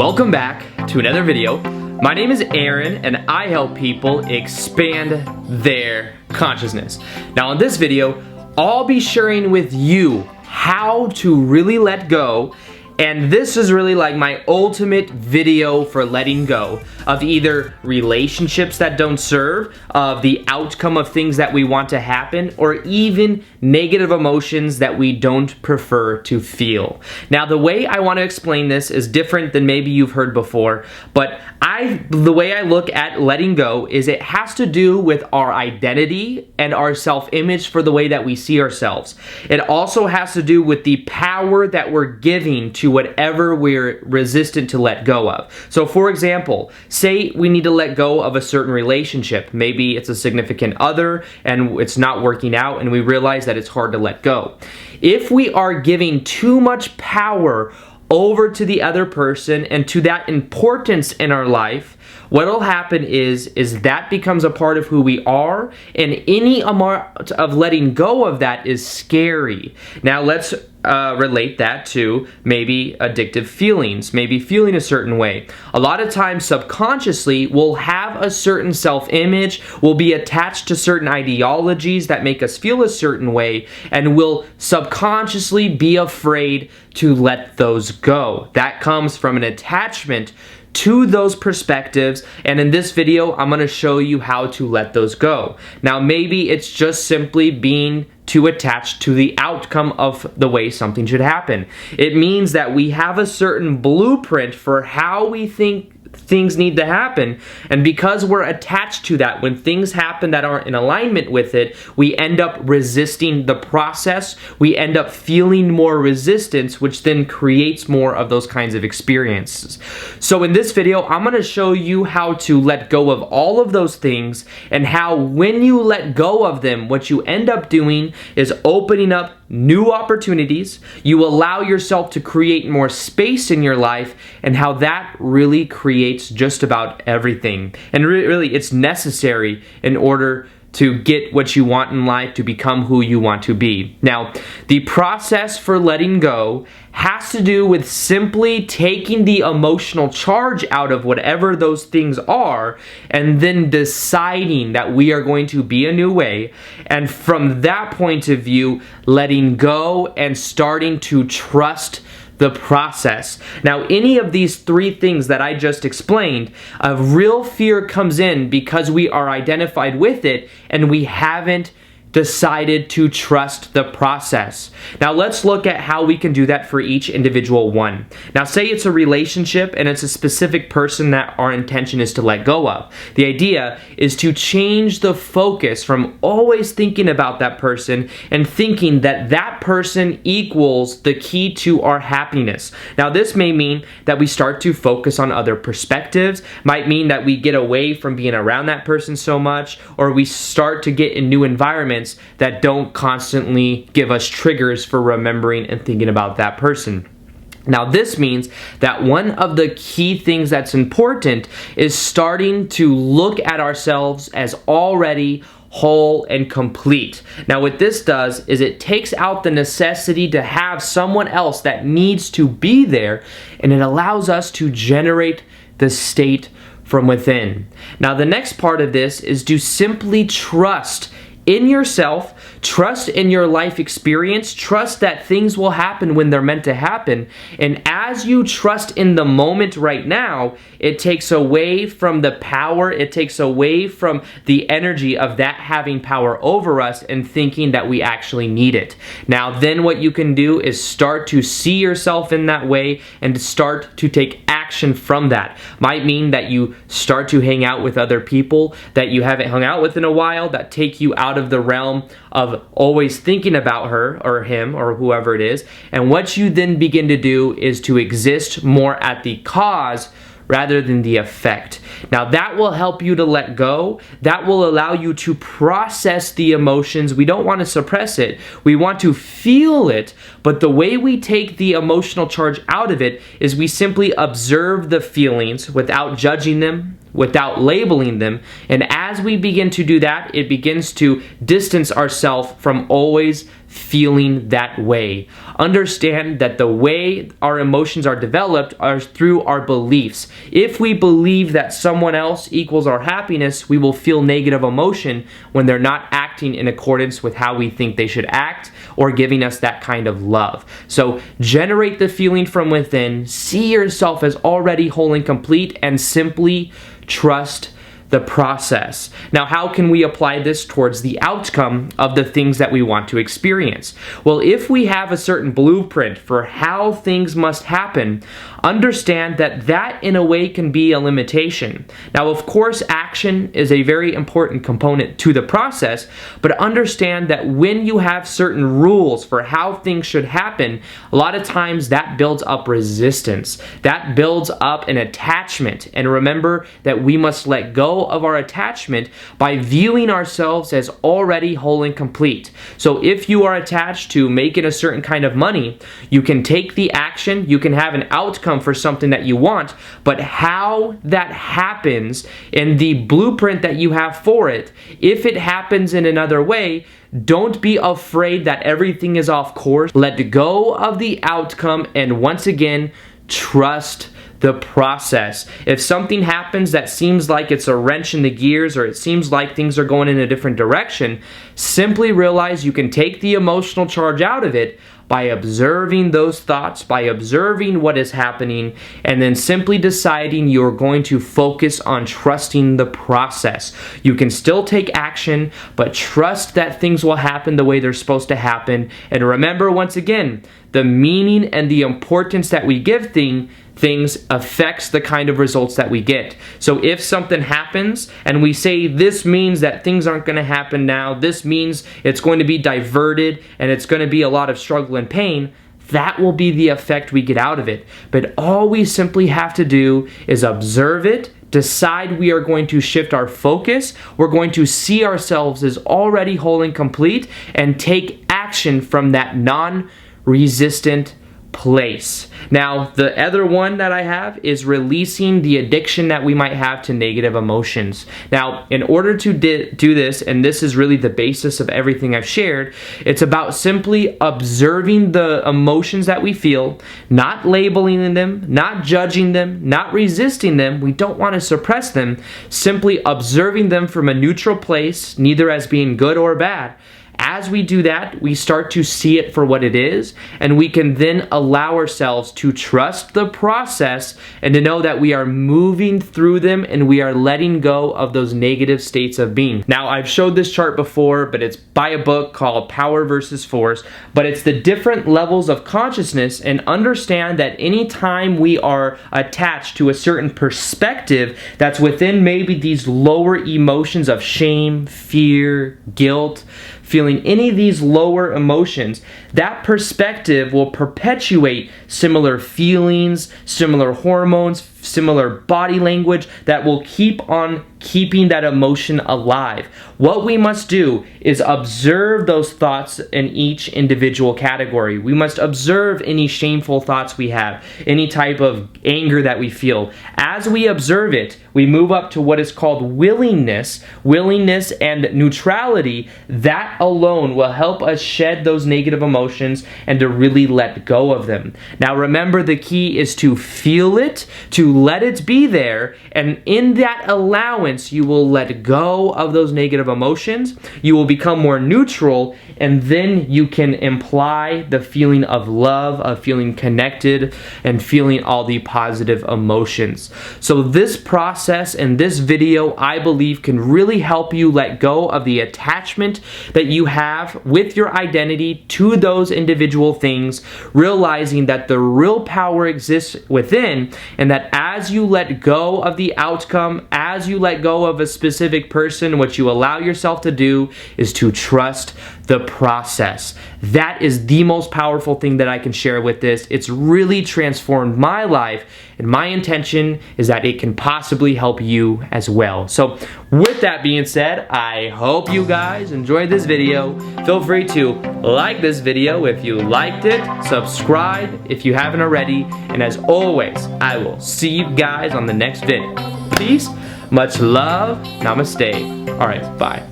Welcome back to another video. My name is Aaron and I help people expand their consciousness. Now in this video, I'll be sharing with you how to really let go, and this is really like my ultimate video for letting go of either relationships that don't serve, of the outcome of things that we want to happen, or even negative emotions that we don't prefer to feel. Now, the way I want to explain this is different than maybe you've heard before, but the way I look at letting go is it has to do with our identity and our self-image for the way that we see ourselves. It also has to do with the power that we're giving to whatever we're resistant to let go of. So for example, say we need to let go of a certain relationship. Maybe it's a significant other and it's not working out and we realize that it's hard to let go. If we are giving too much power over to the other person and to that importance in our life, what'll happen is that becomes a part of who we are, and any amount of letting go of that is scary. Now let's relate that to maybe addictive feelings, maybe feeling a certain way. A lot of times subconsciously we'll have a certain self-image, we'll be attached to certain ideologies that make us feel a certain way, and we'll subconsciously be afraid to let those go. That comes from an attachment to those perspectives, and in this video I'm going to show you how to let those go. Now maybe it's just simply being too attached to the outcome of the way something should happen. It means that we have a certain blueprint for how we think things need to happen, and because we're attached to that, when things happen that aren't in alignment with it, we end up resisting the process. We end up feeling more resistance, which then creates more of those kinds of experiences. So in this video, I'm going to show you how to let go of all of those things, and how when you let go of them, what you end up doing is opening up new opportunities. You allow yourself to create more space in your life, and how that really creates just about everything. And really, it's necessary in order to get what you want in life, to become who you want to be. Now, the process for letting go has to do with simply taking the emotional charge out of whatever those things are, and then deciding that we are going to be a new way, and from that point of view, letting go and starting to trust the process. Now, any of these three things that I just explained, a real fear comes in because we are identified with it and we haven't decided to trust the process. Now let's look at how we can do that for each individual one. Now say it's a relationship and it's a specific person that our intention is to let go of. The idea is to change the focus from always thinking about that person and thinking that that person equals the key to our happiness. Now this may mean that we start to focus on other perspectives, might mean that we get away from being around that person so much, or we start to get in new environments that don't constantly give us triggers for remembering and thinking about that person. Now this means that one of the key things that's important is starting to look at ourselves as already whole and complete. Now what this does is it takes out the necessity to have someone else that needs to be there, and it allows us to generate the state from within. Now the next part of this is to simply trust in yourself, trust in your life experience, trust that things will happen when they're meant to happen. And as you trust in the moment right now, it takes away from the power, it takes away from the energy of that having power over us and thinking that we actually need it. Now then what you can do is start to see yourself in that way and start to take action from that. Might mean that you start to hang out with other people that you haven't hung out with in a while, that take you out of the realm of always thinking about her or him or whoever it is. And what you then begin to do is to exist more at the cause rather than the effect. Now that will help you to let go. That will allow you to process the emotions. We don't want to suppress it. We want to feel it, but the way we take the emotional charge out of it is we simply observe the feelings without judging them, without labeling them, and as we begin to do that, it begins to distance ourselves from always feeling that way. Understand that the way our emotions are developed are through our beliefs. If we believe that someone else equals our happiness, we will feel negative emotion when they're not acting in accordance with how we think they should act or giving us that kind of love. So generate the feeling from within, see yourself as already whole and complete, and simply trust the process. Now, how can we apply this towards the outcome of the things that we want to experience? Well, if we have a certain blueprint for how things must happen, understand that that in a way can be a limitation. Now, of course, action is a very important component to the process, but understand that when you have certain rules for how things should happen, a lot of times that builds up resistance. That builds up an attachment. And remember that we must let go of our attachment by viewing ourselves as already whole and complete. So if you are attached to making a certain kind of money, you can take the action, you can have an outcome for something that you want, but how that happens and the blueprint that you have for it, if it happens in another way, don't be afraid that everything is off course. Let go of the outcome and once again, trust the process. If something happens that seems like it's a wrench in the gears or it seems like things are going in a different direction, simply realize you can take the emotional charge out of it by observing those thoughts, by observing what is happening, and then simply deciding you're going to focus on trusting the process. You can still take action, but trust that things will happen the way they're supposed to happen. And remember, once again, the meaning and the importance that we give things affects the kind of results that we get. So if something happens and we say this means that things aren't going to happen now, this means it's going to be diverted and it's going to be a lot of struggle and pain, that will be the effect we get out of it. But all we simply have to do is observe it, decide we are going to shift our focus, we're going to see ourselves as already whole and complete, and take action from that non-resistant place. Now, the other one that I have is releasing the addiction that we might have to negative emotions. Now, in order to do this, and this is really the basis of everything I've shared, it's about simply observing the emotions that we feel, not labeling them, not judging them, not resisting them. We don't want to suppress them, simply observing them from a neutral place, neither as being good or bad. As we do that, we start to see it for what it is, and we can then allow ourselves to trust the process and to know that we are moving through them and we are letting go of those negative states of being. Now, I've showed this chart before, but it's by a book called Power versus Force, but it's the different levels of consciousness, and understand that anytime we are attached to a certain perspective that's within maybe these lower emotions of shame, fear, guilt, feeling any of these lower emotions, that perspective will perpetuate similar feelings, similar hormones, similar body language that will keep on keeping that emotion alive. What we must do is observe those thoughts in each individual category. We must observe any shameful thoughts we have, any type of anger that we feel. As we observe it, we move up to what is called willingness and neutrality. That alone will help us shed those negative emotions and to really let go of them. Now remember, the key is to feel it, to let it be there, and in that allowance, you will let go of those negative emotions. You will become more neutral, and then you can imply the feeling of love, of feeling connected, and feeling all the positive emotions. So this process and this video, I believe, can really help you let go of the attachment that you have with your identity to those individual things, realizing that the real power exists within, and that as you let go of the outcome, as you let go of a specific person, what you allow yourself to do is to trust the process. That is the most powerful thing that I can share with this. It's really transformed my life, and my intention is that it can possibly help you as well. So with that being said, I hope you guys enjoyed this video. Feel free to like this video if you liked it, subscribe if you haven't already, and as always, I will see you guys on the next video. Peace, much love, namaste. All right, bye.